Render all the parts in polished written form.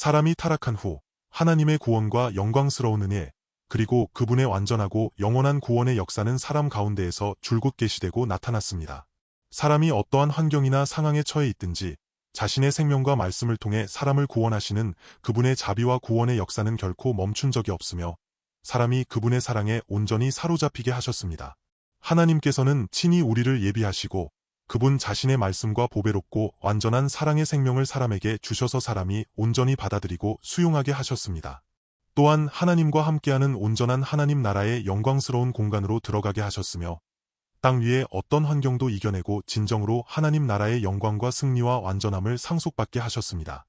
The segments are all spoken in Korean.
사람이 타락한 후 하나님의 구원과 영광스러운 은혜, 그리고 그분의 완전하고 영원한 구원의 역사는 사람 가운데에서 줄곧 계시되고 나타났습니다. 사람이 어떠한 환경이나 상황에 처해 있든지 자신의 생명과 말씀을 통해 사람을 구원하시는 그분의 자비와 구원의 역사는 결코 멈춘 적이 없으며 사람이 그분의 사랑에 온전히 사로잡히게 하셨습니다. 하나님께서는 친히 우리를 예비하시고 그분 자신의 말씀과 보배롭고 완전한 사랑의 생명을 사람에게 주셔서 사람이 온전히 받아들이고 수용하게 하셨습니다. 또한 하나님과 함께하는 온전한 하나님 나라의 영광스러운 공간으로 들어가게 하셨으며 땅 위의 어떤 환경도 이겨내고 진정으로 하나님 나라의 영광과 승리와 완전함을 상속받게 하셨습니다.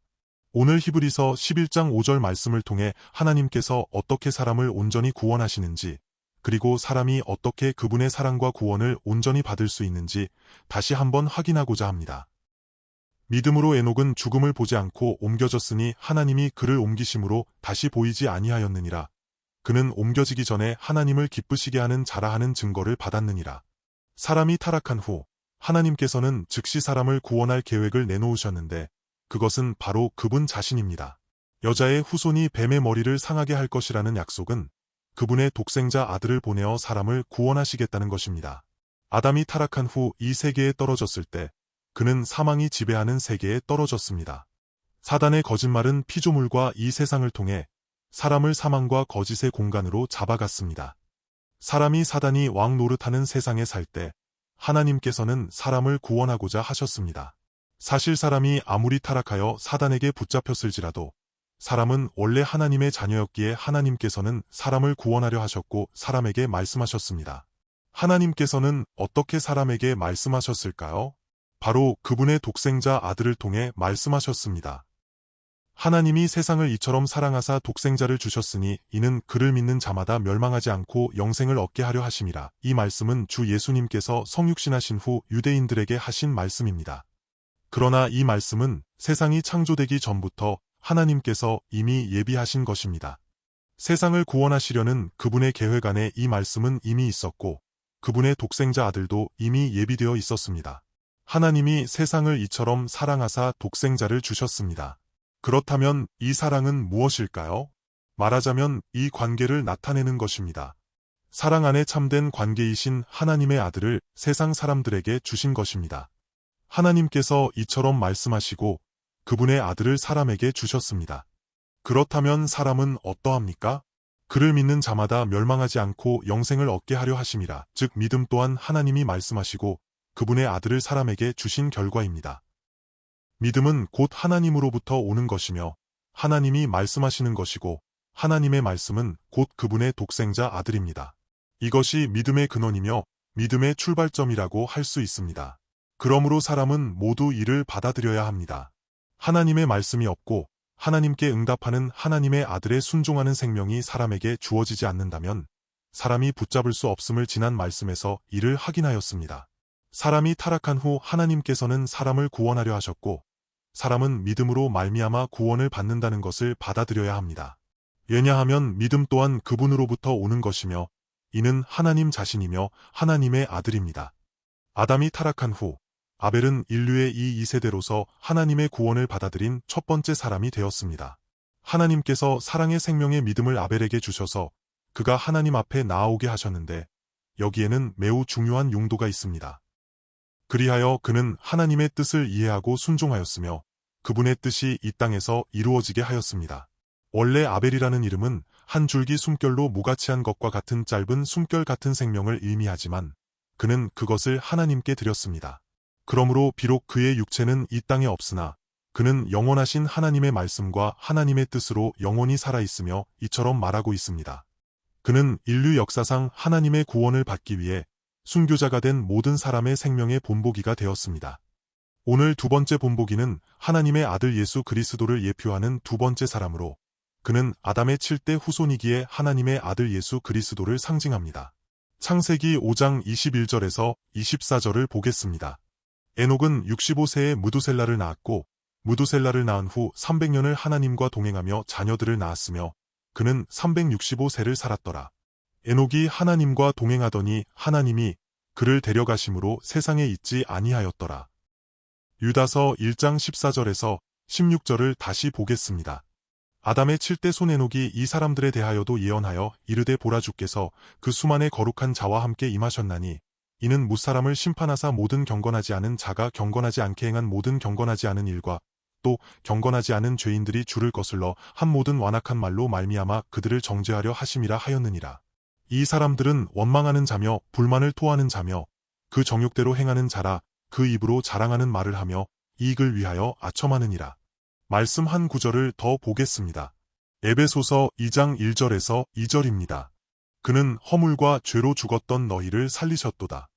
오늘 히브리서 11장 5절 말씀을 통해 하나님께서 어떻게 사람을 온전히 구원하시는지, 그리고 사람이 어떻게 그분의 사랑과 구원을 온전히 받을 수 있는지 다시 한번 확인하고자 합니다. 믿음으로 에녹은 죽음을 보지 않고 옮겨졌으니 하나님이 그를 옮기심으로 다시 보이지 아니하였느니라. 그는 옮겨지기 전에 하나님을 기쁘시게 하는 자라 하는 증거를 받았느니라. 사람이 타락한 후 하나님께서는 즉시 사람을 구원할 계획을 내놓으셨는데 그것은 바로 그분 자신입니다. 여자의 후손이 뱀의 머리를 상하게 할 것이라는 약속은 그분의 독생자 아들을 보내어 사람을 구원하시겠다는 것입니다. 아담이 타락한 후 이 세계에 떨어졌을 때 그는 사망이 지배하는 세계에 떨어졌습니다. 사단의 거짓말은 피조물과 이 세상을 통해 사람을 사망과 거짓의 공간으로 잡아갔습니다. 사람이 사단이 왕 노릇하는 세상에 살 때 하나님께서는 사람을 구원하고자 하셨습니다. 사실 사람이 아무리 타락하여 사단에게 붙잡혔을지라도 사람은 원래 하나님의 자녀였기에 하나님께서는 사람을 구원하려 하셨고 사람에게 말씀하셨습니다. 하나님께서는 어떻게 사람에게 말씀하셨을까요? 바로 그분의 독생자 아들을 통해 말씀하셨습니다. 하나님이 세상을 이처럼 사랑하사 독생자를 주셨으니 이는 그를 믿는 자마다 멸망하지 않고 영생을 얻게 하려 하심이라. 이 말씀은 주 예수님께서 성육신하신 후 유대인들에게 하신 말씀입니다. 그러나 이 말씀은 세상이 창조되기 전부터 하나님께서 이미 예비하신 것입니다. 세상을 구원하시려는 그분의 계획 안에 이 말씀은 이미 있었고 그분의 독생자 아들도 이미 예비되어 있었습니다. 하나님이 세상을 이처럼 사랑하사 독생자를 주셨습니다. 그렇다면 이 사랑은 무엇일까요? 말하자면 이 관계를 나타내는 것입니다. 사랑 안에 참된 관계이신 하나님의 아들을 세상 사람들에게 주신 것입니다. 하나님께서 이처럼 말씀하시고 그분의 아들을 사람에게 주셨습니다. 그렇다면 사람은 어떠합니까? 그를 믿는 자마다 멸망하지 않고 영생을 얻게 하려 하심이라. 즉 믿음 또한 하나님이 말씀하시고 그분의 아들을 사람에게 주신 결과입니다. 믿음은 곧 하나님으로부터 오는 것이며 하나님이 말씀하시는 것이고 하나님의 말씀은 곧 그분의 독생자 아들입니다. 이것이 믿음의 근원이며 믿음의 출발점이라고 할 수 있습니다. 그러므로 사람은 모두 이를 받아들여야 합니다. 하나님의 말씀이 없고 하나님께 응답하는 하나님의 아들에 순종하는 생명이 사람에게 주어지지 않는다면 사람이 붙잡을 수 없음을 지난 말씀에서 이를 확인하였습니다. 사람이 타락한 후 하나님께서는 사람을 구원하려 하셨고 사람은 믿음으로 말미암아 구원을 받는다는 것을 받아들여야 합니다. 왜냐하면 믿음 또한 그분으로부터 오는 것이며 이는 하나님 자신이며 하나님의 아들입니다. 아담이 타락한 후 아벨은 인류의 이 2세대로서 하나님의 구원을 받아들인 첫 번째 사람이 되었습니다. 하나님께서 사랑의 생명의 믿음을 아벨에게 주셔서 그가 하나님 앞에 나아오게 하셨는데 여기에는 매우 중요한 용도가 있습니다. 그리하여 그는 하나님의 뜻을 이해하고 순종하였으며 그분의 뜻이 이 땅에서 이루어지게 하였습니다. 원래 아벨이라는 이름은 한 줄기 숨결로 무가치한 것과 같은 짧은 숨결 같은 생명을 의미하지만 그는 그것을 하나님께 드렸습니다. 그러므로 비록 그의 육체는 이 땅에 없으나 그는 영원하신 하나님의 말씀과 하나님의 뜻으로 영원히 살아있으며 이처럼 말하고 있습니다. 그는 인류 역사상 하나님의 구원을 받기 위해 순교자가 된 모든 사람의 생명의 본보기가 되었습니다. 오늘 두 번째 본보기는 하나님의 아들 예수 그리스도를 예표하는 두 번째 사람으로 그는 아담의 7대 후손이기에 하나님의 아들 예수 그리스도를 상징합니다. 창세기 5장 21절에서 24절을 보겠습니다. 에녹은 65세에 무두셀라를 낳았고 무두셀라를 낳은 후 300년을 하나님과 동행하며 자녀들을 낳았으며 그는 365세를 살았더라. 에녹이 하나님과 동행하더니 하나님이 그를 데려가심으로 세상에 있지 아니하였더라. 유다서 1장 14절에서 16절을 다시 보겠습니다. 아담의 7대 손 에녹이 이 사람들에 대하여도 예언하여 이르되 보라 주께서 그 수만의 거룩한 자와 함께 임하셨나니 이는 무사람을 심판하사 모든 경건하지 않은 자가 경건하지 않게 행한 모든 경건하지 않은 일과 또 경건하지 않은 죄인들이 주를 거슬러 한 모든 완악한 말로 말미암아 그들을 정죄하려 하심이라 하였느니라. 이 사람들은 원망하는 자며 불만을 토하는 자며 그 정욕대로 행하는 자라 그 입으로 자랑하는 말을 하며 이익을 위하여 아첨하느니라. 말씀 한 구절을 더 보겠습니다. 에베소서 2장 1절에서 2절입니다. 그는 허물과 죄로 죽었던 너희를 살리셨도다.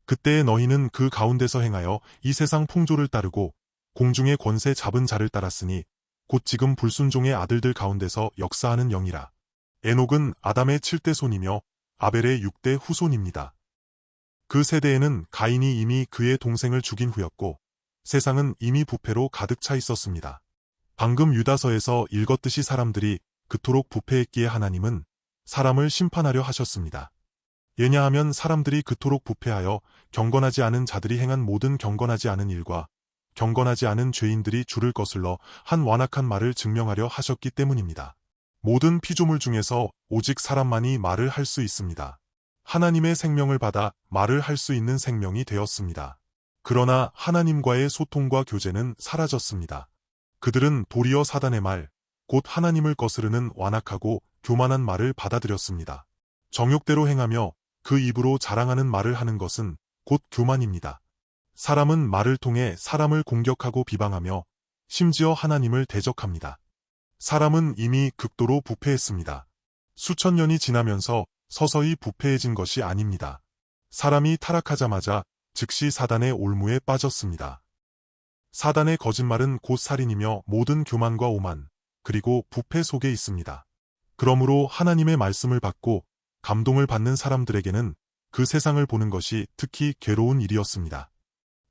그때의 너희는 그 가운데서 행하여 이 세상 풍조를 따르고 공중의 권세 잡은 자를 따랐으니 곧 지금 불순종의 아들들 가운데서 역사하는 영이라. 에녹은 아담의 7대 손이며 아벨의 6대 후손입니다. 그 세대에는 가인이 이미 그의 동생을 죽인 후였고 세상은 이미 부패로 가득 차 있었습니다. 방금 유다서에서 읽었듯이 사람들이 그토록 부패했기에 하나님은 사람을 심판하려 하셨습니다. 왜냐하면 사람들이 그토록 부패하여 경건하지 않은 자들이 행한 모든 경건하지 않은 일과 경건하지 않은 죄인들이 주를 거슬러 한 완악한 말을 증명하려 하셨기 때문입니다. 모든 피조물 중에서 오직 사람만이 말을 할 수 있습니다. 하나님의 생명을 받아 말을 할 수 있는 생명이 되었습니다. 그러나 하나님과의 소통과 교제는 사라졌습니다. 그들은 도리어 사단의 말, 곧 하나님을 거스르는 완악하고 교만한 말을 받아들였습니다. 정욕대로 행하며 그 입으로 자랑하는 말을 하는 것은 곧 교만입니다. 사람은 말을 통해 사람을 공격하고 비방하며 심지어 하나님을 대적합니다. 사람은 이미 극도로 부패했습니다. 수천 년이 지나면서 서서히 부패해진 것이 아닙니다. 사람이 타락하자마자 즉시 사단의 올무에 빠졌습니다. 사단의 거짓말은 곧 살인이며 모든 교만과 오만, 그리고 부패 속에 있습니다. 그러므로 하나님의 말씀을 받고 감동을 받는 사람들에게는 그 세상을 보는 것이 특히 괴로운 일이었습니다.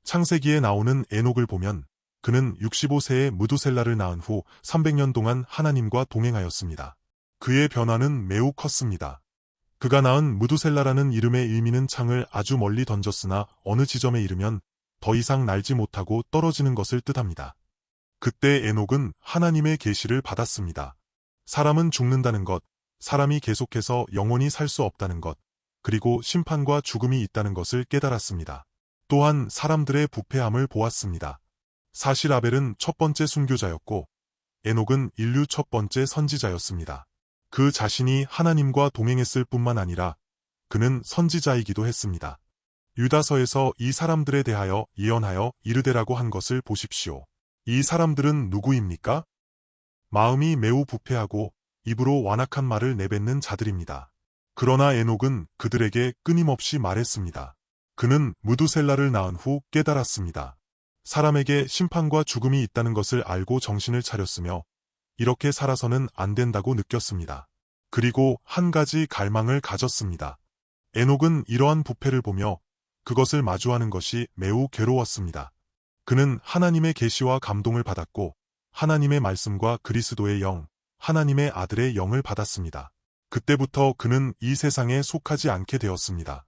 창세기에 나오는 에녹을 보면 그는 65세에 무두셀라를 낳은 후 300년 동안 하나님과 동행하였습니다. 그의 변화는 매우 컸습니다. 그가 낳은 무두셀라라는 이름의 의미는 창을 아주 멀리 던졌으나 어느 지점에 이르면 더 이상 날지 못하고 떨어지는 것을 뜻합니다. 그때 에녹은 하나님의 계시를 받았습니다. 사람은 죽는다는 것, 사람이 계속해서 영원히 살 수 없다는 것, 그리고 심판과 죽음이 있다는 것을 깨달았습니다. 또한 사람들의 부패함을 보았습니다. 사실 아벨은 첫 번째 순교자였고 에녹은 인류 첫 번째 선지자였습니다. 그 자신이 하나님과 동행했을 뿐만 아니라 그는 선지자이기도 했습니다. 유다서에서 이 사람들에 대하여 예언하여 이르되라고 한 것을 보십시오. 이 사람들은 누구입니까? 마음이 매우 부패하고 입으로 완악한 말을 내뱉는 자들입니다. 그러나 에녹은 그들에게 끊임없이 말했습니다. 그는 무두셀라를 낳은 후 깨달았습니다. 사람에게 심판과 죽음이 있다는 것을 알고 정신을 차렸으며 이렇게 살아서는 안 된다고 느꼈습니다. 그리고 한 가지 갈망을 가졌습니다. 에녹은 이러한 부패를 보며 그것을 마주하는 것이 매우 괴로웠습니다. 그는 하나님의 계시와 감동을 받았고 하나님의 말씀과 그리스도의 영, 하나님의 아들의 영을 받았습니다. 그때부터 그는 이 세상에 속하지 않게 되었습니다.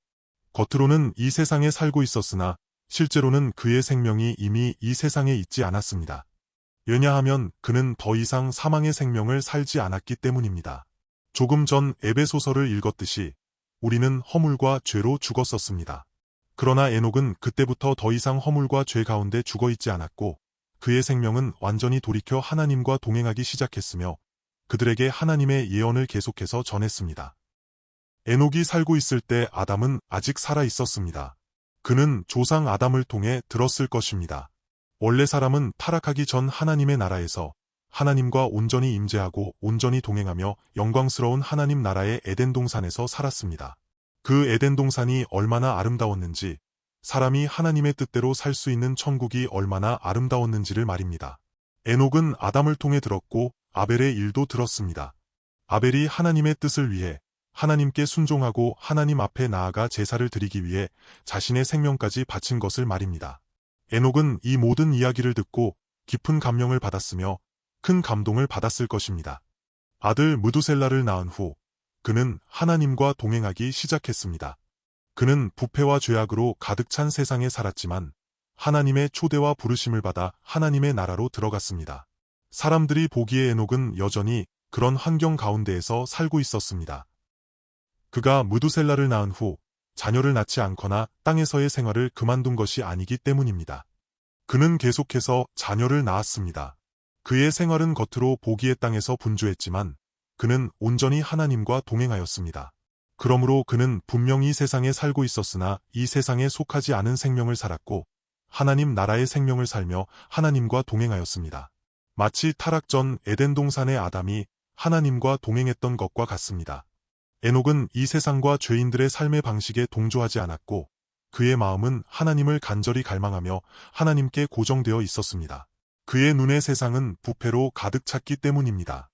겉으로는 이 세상에 살고 있었으나 실제로는 그의 생명이 이미 이 세상에 있지 않았습니다. 왜냐하면 그는 더 이상 사망의 생명을 살지 않았기 때문입니다. 조금 전 에베소서를 읽었듯이 우리는 허물과 죄로 죽었었습니다. 그러나 에녹은 그때부터 더 이상 허물과 죄 가운데 죽어있지 않았고 그의 생명은 완전히 돌이켜 하나님과 동행하기 시작했으며 그들에게 하나님의 예언을 계속해서 전했습니다. 에녹이 살고 있을 때 아담은 아직 살아 있었습니다. 그는 조상 아담을 통해 들었을 것입니다. 원래 사람은 타락하기 전 하나님의 나라에서 하나님과 온전히 임재하고 온전히 동행하며 영광스러운 하나님 나라의 에덴 동산에서 살았습니다. 그 에덴 동산이 얼마나 아름다웠는지, 사람이 하나님의 뜻대로 살 수 있는 천국이 얼마나 아름다웠는지를 말입니다. 에녹은 아담을 통해 들었고 아벨의 일도 들었습니다. 아벨이 하나님의 뜻을 위해 하나님께 순종하고 하나님 앞에 나아가 제사를 드리기 위해 자신의 생명까지 바친 것을 말입니다. 에녹은 이 모든 이야기를 듣고 깊은 감명을 받았으며 큰 감동을 받았을 것입니다. 아들 무두셀라를 낳은 후 그는 하나님과 동행하기 시작했습니다. 그는 부패와 죄악으로 가득 찬 세상에 살았지만 하나님의 초대와 부르심을 받아 하나님의 나라로 들어갔습니다. 사람들이 보기에 에녹은 여전히 그런 환경 가운데에서 살고 있었습니다. 그가 무두셀라를 낳은 후 자녀를 낳지 않거나 땅에서의 생활을 그만둔 것이 아니기 때문입니다. 그는 계속해서 자녀를 낳았습니다. 그의 생활은 겉으로 보기에 땅에서 분주했지만 그는 온전히 하나님과 동행하였습니다. 그러므로 그는 분명히 세상에 살고 있었으나 이 세상에 속하지 않은 생명을 살았고 하나님 나라의 생명을 살며 하나님과 동행하였습니다. 마치 타락 전 에덴 동산의 아담이 하나님과 동행했던 것과 같습니다. 에녹은 이 세상과 죄인들의 삶의 방식에 동조하지 않았고 그의 마음은 하나님을 간절히 갈망하며 하나님께 고정되어 있었습니다. 그의 눈의 세상은 부패로 가득 찼기 때문입니다.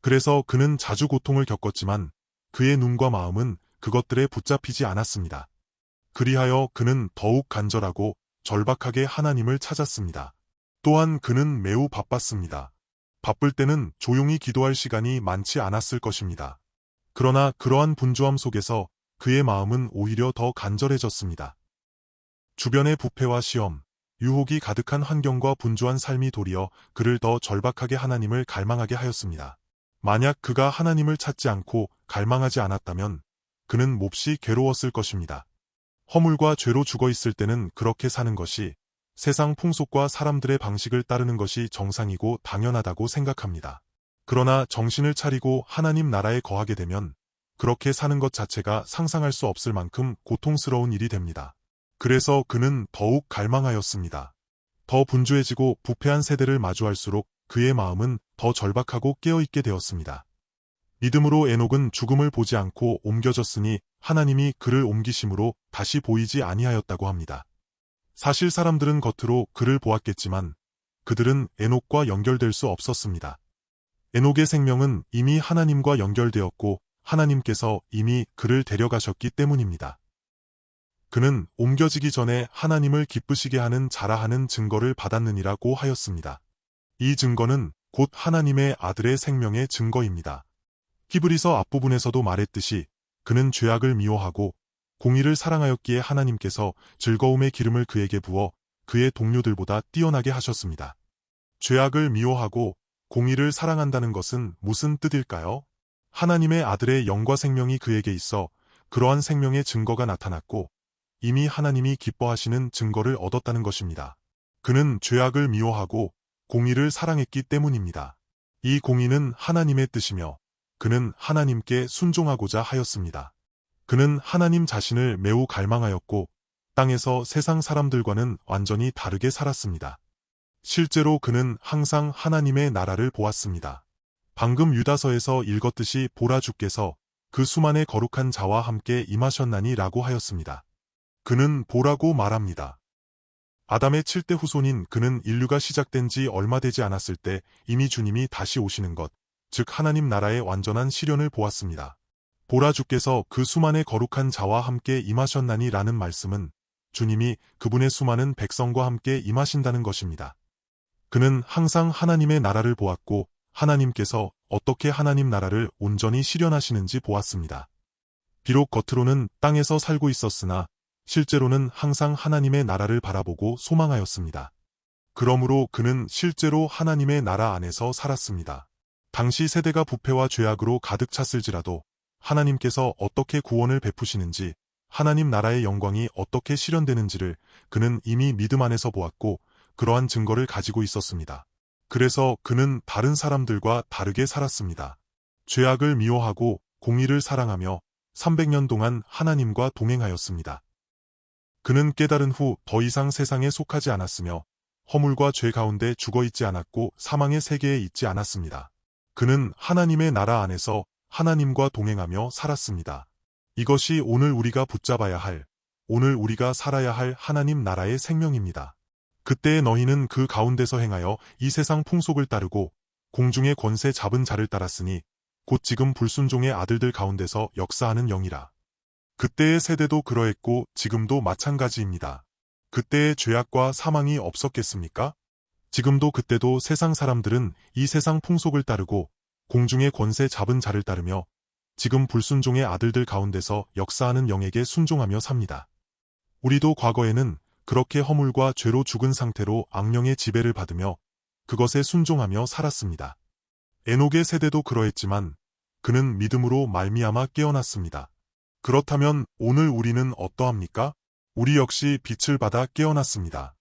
그래서 그는 자주 고통을 겪었지만 그의 눈과 마음은 그것들에 붙잡히지 않았습니다. 그리하여 그는 더욱 간절하고 절박하게 하나님을 찾았습니다. 또한 그는 매우 바빴습니다. 바쁠 때는 조용히 기도할 시간이 많지 않았을 것입니다. 그러나 그러한 분주함 속에서 그의 마음은 오히려 더 간절해졌습니다. 주변의 부패와 시험, 유혹이 가득한 환경과 분주한 삶이 도리어 그를 더 절박하게 하나님을 갈망하게 하였습니다. 만약 그가 하나님을 찾지 않고 갈망하지 않았다면 그는 몹시 괴로웠을 것입니다. 허물과 죄로 죽어 있을 때는 그렇게 사는 것이 세상 풍속과 사람들의 방식을 따르는 것이 정상이고 당연하다고 생각합니다. 그러나 정신을 차리고 하나님 나라에 거하게 되면 그렇게 사는 것 자체가 상상할 수 없을 만큼 고통스러운 일이 됩니다. 그래서 그는 더욱 갈망하였습니다. 더 분주해지고 부패한 세대를 마주할수록 그의 마음은 더 절박하고 깨어있게 되었습니다. 믿음으로 에녹은 죽음을 보지 않고 옮겨졌으니 하나님이 그를 옮기심으로 다시 보이지 아니하였다고 합니다. 사실 사람들은 겉으로 그를 보았겠지만 그들은 에녹과 연결될 수 없었습니다. 에녹의 생명은 이미 하나님과 연결되었고 하나님께서 이미 그를 데려가셨기 때문입니다. 그는 옮겨지기 전에 하나님을 기쁘시게 하는 자라하는 증거를 받았느니라고 하였습니다. 이 증거는 곧 하나님의 아들의 생명의 증거입니다. 히브리서 앞부분에서도 말했듯이 그는 죄악을 미워하고 공의를 사랑하였기에 하나님께서 즐거움의 기름을 그에게 부어 그의 동료들보다 뛰어나게 하셨습니다. 죄악을 미워하고 공의를 사랑한다는 것은 무슨 뜻일까요? 하나님의 아들의 영과 생명이 그에게 있어 그러한 생명의 증거가 나타났고 이미 하나님이 기뻐하시는 증거를 얻었다는 것입니다. 그는 죄악을 미워하고 공의를 사랑했기 때문입니다. 이 공의는 하나님의 뜻이며 그는 하나님께 순종하고자 하였습니다. 그는 하나님 자신을 매우 갈망하였고 땅에서 세상 사람들과는 완전히 다르게 살았습니다. 실제로 그는 항상 하나님의 나라를 보았습니다. 방금 유다서에서 읽었듯이 보라 주께서 그 수만의 거룩한 자와 함께 임하셨나니 라고 하였습니다. 그는 보라고 말합니다. 아담의 7대 후손인 그는 인류가 시작된 지 얼마 되지 않았을 때 이미 주님이 다시 오시는 것, 즉 하나님 나라의 완전한 실현을 보았습니다. 보라 주께서 그 수만의 거룩한 자와 함께 임하셨나니 라는 말씀은 주님이 그분의 수많은 백성과 함께 임하신다는 것입니다. 그는 항상 하나님의 나라를 보았고 하나님께서 어떻게 하나님 나라를 온전히 실현하시는지 보았습니다. 비록 겉으로는 땅에서 살고 있었으나 실제로는 항상 하나님의 나라를 바라보고 소망하였습니다. 그러므로 그는 실제로 하나님의 나라 안에서 살았습니다. 당시 세대가 부패와 죄악으로 가득 찼을지라도 하나님께서 어떻게 구원을 베푸시는지 하나님 나라의 영광이 어떻게 실현되는지를 그는 이미 믿음 안에서 보았고 그러한 증거를 가지고 있었습니다. 그래서 그는 다른 사람들과 다르게 살았습니다. 죄악을 미워하고 공의를 사랑하며 300년 동안 하나님과 동행하였습니다. 그는 깨달은 후 더 이상 세상에 속하지 않았으며 허물과 죄 가운데 죽어있지 않았고 사망의 세계에 있지 않았습니다. 그는 하나님의 나라 안에서 하나님과 동행하며 살았습니다. 이것이 오늘 우리가 붙잡아야 할, 오늘 우리가 살아야 할 하나님 나라의 생명입니다. 그때의 너희는 그 가운데서 행하여 이 세상 풍속을 따르고 공중의 권세 잡은 자를 따랐으니 곧 지금 불순종의 아들들 가운데서 역사하는 영이라. 그때의 세대도 그러했고 지금도 마찬가지입니다. 그때의 죄악과 사망이 없었겠습니까? 지금도 그때도 세상 사람들은 이 세상 풍속을 따르고 공중의 권세 잡은 자를 따르며 지금 불순종의 아들들 가운데서 역사하는 영에게 순종하며 삽니다. 우리도 과거에는 그렇게 허물과 죄로 죽은 상태로 악령의 지배를 받으며 그것에 순종하며 살았습니다. 에녹의 세대도 그러했지만 그는 믿음으로 말미암아 깨어났습니다. 그렇다면 오늘 우리는 어떠합니까? 우리 역시 빛을 받아 깨어났습니다.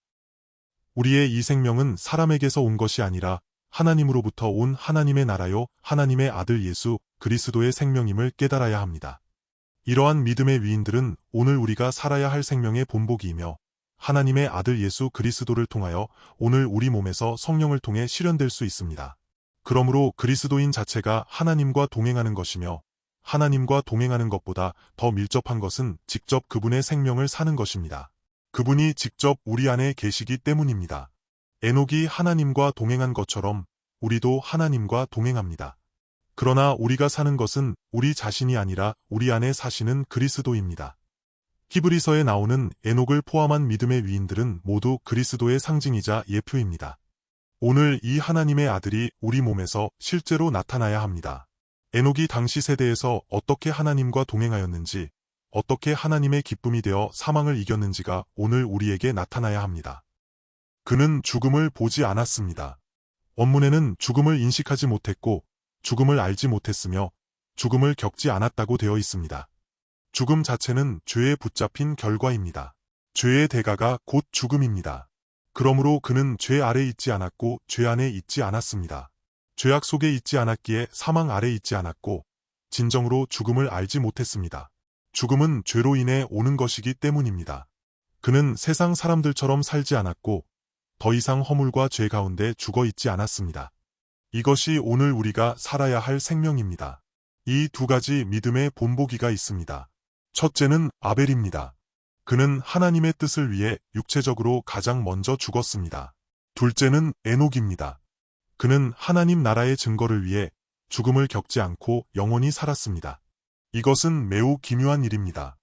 우리의 이 생명은 사람에게서 온 것이 아니라 하나님으로부터 온 하나님의 나라요 하나님의 아들 예수 그리스도의 생명임을 깨달아야 합니다. 이러한 믿음의 위인들은 오늘 우리가 살아야 할 생명의 본보기이며 하나님의 아들 예수 그리스도를 통하여 오늘 우리 몸에서 성령을 통해 실현될 수 있습니다. 그러므로 그리스도인 자체가 하나님과 동행하는 것이며 하나님과 동행하는 것보다 더 밀접한 것은 직접 그분의 생명을 사는 것입니다. 그분이 직접 우리 안에 계시기 때문입니다. 에녹이 하나님과 동행한 것처럼 우리도 하나님과 동행합니다. 그러나 우리가 사는 것은 우리 자신이 아니라 우리 안에 사시는 그리스도입니다. 히브리서에 나오는 에녹을 포함한 믿음의 위인들은 모두 그리스도의 상징이자 예표입니다. 오늘 이 하나님의 아들이 우리 몸에서 실제로 나타나야 합니다. 에녹이 당시 세대에서 어떻게 하나님과 동행하였는지, 어떻게 하나님의 기쁨이 되어 사망을 이겼는지가 오늘 우리에게 나타나야 합니다. 그는 죽음을 보지 않았습니다. 원문에는 죽음을 인식하지 못했고 죽음을 알지 못했으며 죽음을 겪지 않았다고 되어 있습니다. 죽음 자체는 죄에 붙잡힌 결과입니다. 죄의 대가가 곧 죽음입니다. 그러므로 그는 죄 아래 있지 않았고 죄 안에 있지 않았습니다. 죄악 속에 있지 않았기에 사망 아래 있지 않았고 진정으로 죽음을 알지 못했습니다. 죽음은 죄로 인해 오는 것이기 때문입니다. 그는 세상 사람들처럼 살지 않았고 더 이상 허물과 죄 가운데 죽어 있지 않았습니다. 이것이 오늘 우리가 살아야 할 생명입니다. 이 두 가지 믿음의 본보기가 있습니다. 첫째는 아벨입니다. 그는 하나님의 뜻을 위해 육체적으로 가장 먼저 죽었습니다. 둘째는 에녹입니다. 그는 하나님 나라의 증거를 위해 죽음을 겪지 않고 영원히 살았습니다. 이것은 매우 기묘한 일입니다.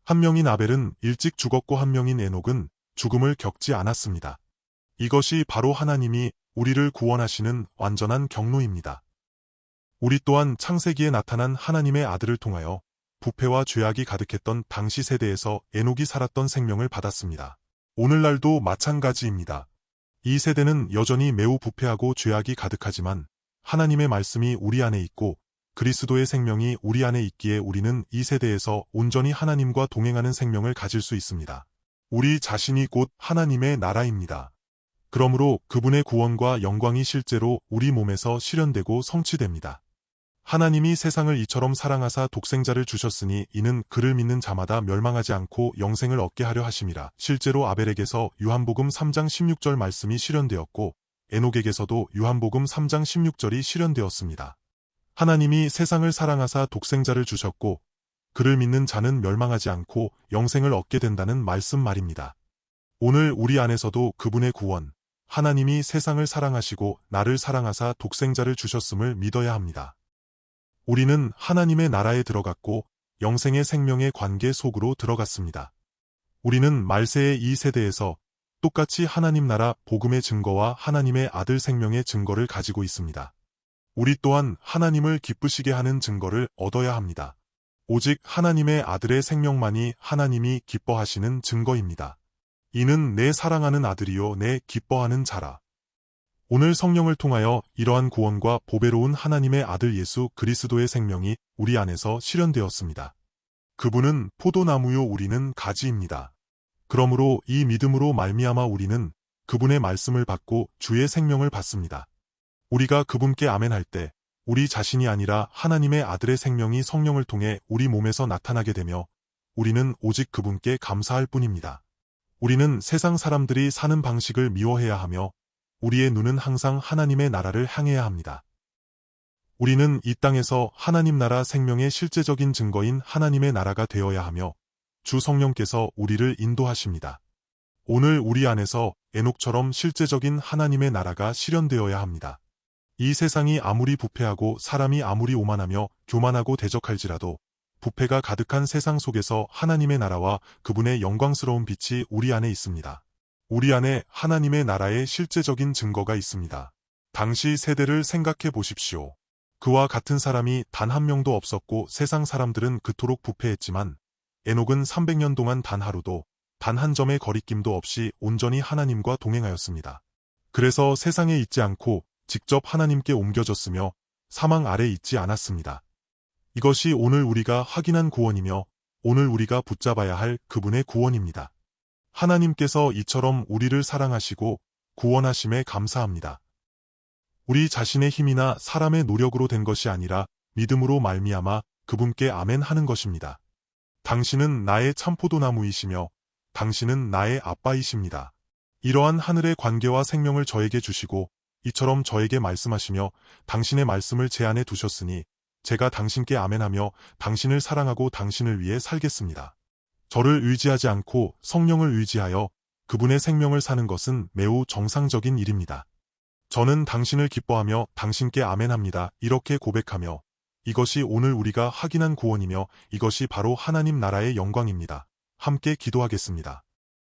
한 명인 아벨은 일찍 죽었고 한 명인 에녹은 죽음을 겪지 않았습니다. 이것이 바로 하나님이 우리를 구원하시는 완전한 경로입니다. 우리 또한 창세기에 나타난 하나님의 아들을 통하여 부패와 죄악이 가득했던 당시 세대에서 에녹이 살았던 생명을 받았습니다. 오늘날도 마찬가지입니다. 이 세대는 여전히 매우 부패하고 죄악이 가득하지만 하나님의 말씀이 우리 안에 있고 그리스도의 생명이 우리 안에 있기에 우리는 이 세대에서 온전히 하나님과 동행하는 생명을 가질 수 있습니다. 우리 자신이 곧 하나님의 나라입니다. 그러므로 그분의 구원과 영광이 실제로 우리 몸에서 실현되고 성취됩니다. 하나님이 세상을 이처럼 사랑하사 독생자를 주셨으니 이는 그를 믿는 자마다 멸망하지 않고 영생을 얻게 하려 하심이라. 실제로 아벨에게서 요한복음 3장 16절 말씀이 실현되었고 에녹에게서도 요한복음 3장 16절이 실현되었습니다. 하나님이 세상을 사랑하사 독생자를 주셨고 그를 믿는 자는 멸망하지 않고 영생을 얻게 된다는 말씀 말입니다. 오늘 우리 안에서도 그분의 구원, 하나님이 세상을 사랑하시고 나를 사랑하사 독생자를 주셨음을 믿어야 합니다. 우리는 하나님의 나라에 들어갔고 영생의 생명의 관계 속으로 들어갔습니다. 우리는 말세의 이 세대에서 똑같이 하나님 나라 복음의 증거와 하나님의 아들 생명의 증거를 가지고 있습니다. 우리 또한 하나님을 기쁘시게 하는 증거를 얻어야 합니다. 오직 하나님의 아들의 생명만이 하나님이 기뻐하시는 증거입니다. 이는 내 사랑하는 아들이요 내 기뻐하는 자라. 오늘 성령을 통하여 이러한 구원과 보배로운 하나님의 아들 예수 그리스도의 생명이 우리 안에서 실현되었습니다. 그분은 포도나무요 우리는 가지입니다. 그러므로 이 믿음으로 말미암아 우리는 그분의 말씀을 받고 주의 생명을 받습니다. 우리가 그분께 아멘할 때 우리 자신이 아니라 하나님의 아들의 생명이 성령을 통해 우리 몸에서 나타나게 되며 우리는 오직 그분께 감사할 뿐입니다. 우리는 세상 사람들이 사는 방식을 미워해야 하며 우리의 눈은 항상 하나님의 나라를 향해야 합니다. 우리는 이 땅에서 하나님 나라 생명의 실제적인 증거인 하나님의 나라가 되어야 하며 주 성령께서 우리를 인도하십니다. 오늘 우리 안에서 에녹처럼 실제적인 하나님의 나라가 실현되어야 합니다. 이 세상이 아무리 부패하고 사람이 아무리 오만하며 교만하고 대적할지라도 부패가 가득한 세상 속에서 하나님의 나라와 그분의 영광스러운 빛이 우리 안에 있습니다. 우리 안에 하나님의 나라의 실제적인 증거가 있습니다. 당시 세대를 생각해 보십시오. 그와 같은 사람이 단 한 명도 없었고 세상 사람들은 그토록 부패했지만 에녹은 300년 동안 단 하루도 단 한 점의 거리낌도 없이 온전히 하나님과 동행하였습니다. 그래서 세상에 있지 않고 직접 하나님께 옮겨졌으며 사망 아래 있지 않았습니다. 이것이 오늘 우리가 확인한 구원이며 오늘 우리가 붙잡아야 할 그분의 구원입니다. 하나님께서 이처럼 우리를 사랑하시고 구원하심에 감사합니다. 우리 자신의 힘이나 사람의 노력으로 된 것이 아니라 믿음으로 말미암아 그분께 아멘 하는 것입니다. 당신은 나의 참포도나무이시며 당신은 나의 아빠이십니다. 이러한 하늘의 관계와 생명을 저에게 주시고 이처럼 저에게 말씀하시며 당신의 말씀을 제 안에 두셨으니 제가 당신께 아멘하며 당신을 사랑하고 당신을 위해 살겠습니다. 저를 의지하지 않고 성령을 의지하여 그분의 생명을 사는 것은 매우 정상적인 일입니다. 저는 당신을 기뻐하며 당신께 아멘합니다. 이렇게 고백하며 이것이 오늘 우리가 확인한 구원이며 이것이 바로 하나님 나라의 영광입니다. 함께 기도하겠습니다.